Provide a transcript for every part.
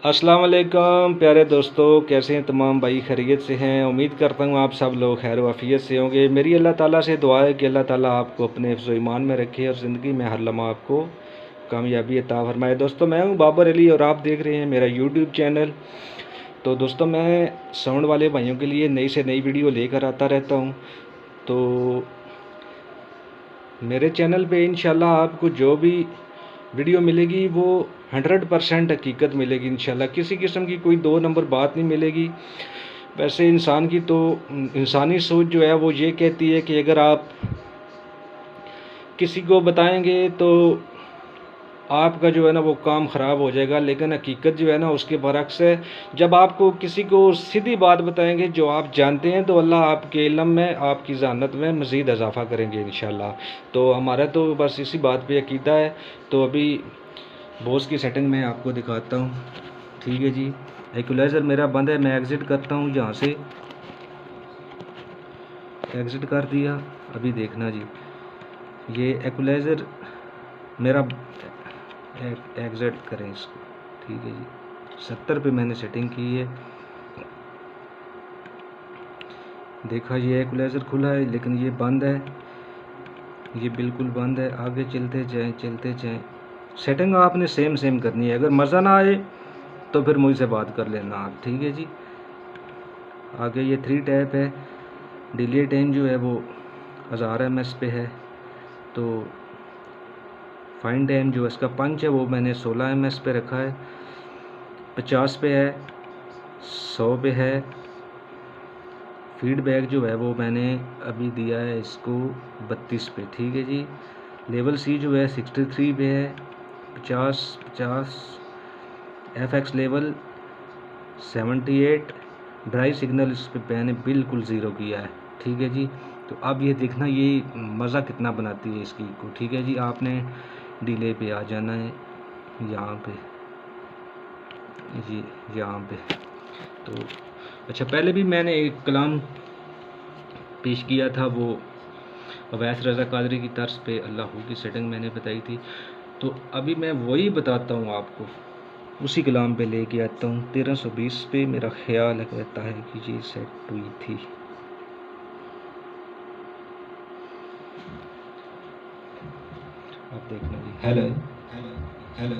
अस्सलाम वालेकुम प्यारे दोस्तों, कैसे हैं तमाम भाई? खैरियत से हैं। उम्मीद करता हूँ आप सब लोग खैर वाफियत से होंगे। मेरी अल्लाह ताला से दुआ है कि अल्लाह ताला आपको अपने हिफ्ज़ व ईमान में रखे और ज़िंदगी में हर लम्हा आपको कामयाबी अता फरमाए। दोस्तों, मैं हूँ बाबर अली और आप देख रहे हैं मेरा यूट्यूब चैनल। तो दोस्तों, मैं साउंड वाले भाइयों के लिए नई से नई वीडियो लेकर आता रहता हूँ। तो मेरे चैनल पे इंशाल्लाह आपको जो भी वीडियो मिलेगी वो 100% हकीकत मिलेगी इंशाल्लाह। किसी किस्म की कोई दो नंबर बात नहीं मिलेगी। वैसे इंसान की तो इंसानी सोच जो है वो ये कहती है कि अगर आप किसी को बताएंगे तो आपका जो है ना वो काम ख़राब हो जाएगा, लेकिन हकीकत जो है ना उसके बरक्स है। जब आपको किसी को सीधी बात बताएंगे जो आप जानते हैं तो अल्लाह आपके इल्म में, आपकी ज़ानत में मज़ीद इजाफ़ा करेंगे इंशाल्लाह। तो हमारा तो बस इसी बात पे अकीदा है। तो अभी बॉस की सेटिंग मैं आपको दिखाता हूँ। ठीक है जी, इक्वलाइज़र मेरा बंद है, मैं एग्ज़िट करता हूँ यहाँ से। एग्ज़िट कर दिया। अभी देखना जी, ये इक्वलाइज़र मेरा एग्ज़िट करें इसको। ठीक है जी, 70 पे मैंने सेटिंग की है। देखा, ये इक्वलाइज़र खुला है लेकिन ये बंद है, ये बिल्कुल बंद है। आगे चलते जाएं चलते जाएं। सेटिंग आपने सेम करनी है। अगर मज़ा ना आए तो फिर मुझसे बात कर लेना आप। ठीक है जी, आगे ये 3 टैप है। डिले टाइम जो है वो 1000 ms पे है। तो फाइन टाइम जो इसका पंच है वो मैंने 16 ms पे रखा है। 50 पे है, 100 पे है। फीडबैक जो है वो मैंने अभी दिया है इसको 32 पे। ठीक है जी, लेवल सी जो है 63 पे है। 50 FX लेवल 78। ड्राई सिग्नल इस पे मैंने बिल्कुल ज़ीरो किया है। ठीक है जी, तो अब ये देखना ये मज़ा कितना बनाती है इसकी को। ठीक है जी, आपने डिले पे आ जाना है यहाँ पे जी, यहाँ पे। तो अच्छा, पहले भी मैंने एक कलाम पेश किया था, वो अवैस रज़ा कादरी की तर्ज पे अल्लाह की सेटिंग मैंने बताई थी। तो अभी मैं वही बताता हूँ आपको, उसी कलाम पे लेके आता हूँ। 1320 पे मेरा ख्याल रहता है कि ये सेट हुई थी। आप देखना जी। Hello hello hello.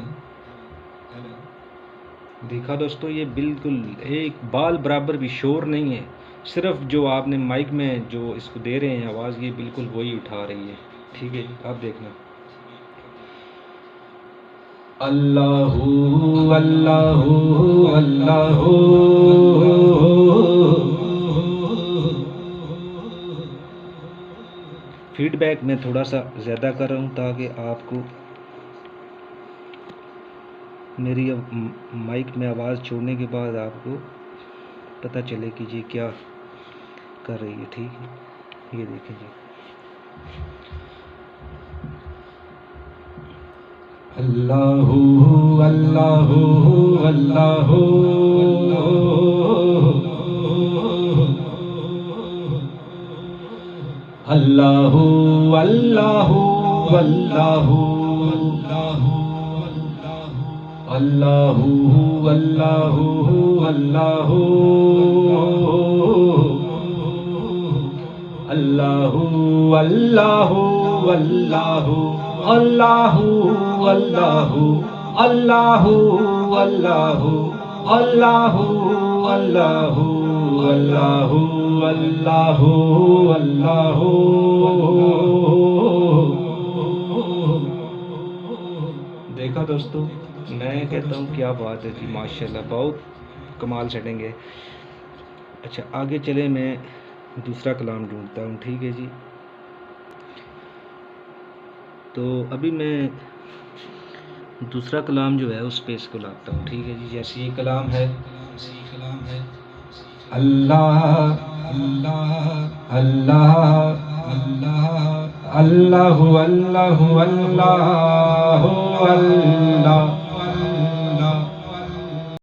देखा दोस्तों, ये बिल्कुल एक बाल बराबर भी शोर नहीं है। सिर्फ जो आपने माइक में जो इसको दे रहे हैं आवाज़, ये बिल्कुल वही उठा रही है। ठीक है, आप देखना। अल्लाहू अल्लाहू अल्लाहू। फीडबैक मैं थोड़ा सा ज़्यादा कर रहा हूँ ताकि आपको मेरी माइक में आवाज़ छोड़ने के बाद आपको पता चले कि ये क्या कर रही है। ठीक है, ये देखें जी। अल्लाहू अल्लाहू अल्लाहू। अल्लाहू अल्लाहू अल्लाहू अल्लाहू अल्लाहू अल्लाहू अल्लाहू अल्लाहू अल्लाहू अल्लाहू अल्लाहू अल्लाहू अल्लाहू अल्लाहू अल्लाहू अल्लाहू अल्लाहू अल्लाहू। देखा दोस्तों, मैं कहता हूँ क्या बात है जी, माशाल्लाह बहुत कमाल सेटिंग है। अच्छा, आगे चले, मैं दूसरा कलाम ढूंढता हूँ। ठीक है जी, तो अभी मैं दूसरा कलाम जो है उस पे इसको लाता हूँ। ठीक है जी, जैसे ये कलाम है अल्लाह अल्लाह अल्लाह अल्लाह अल्लाहु अल्लाहु अल्लाहु अल्लाह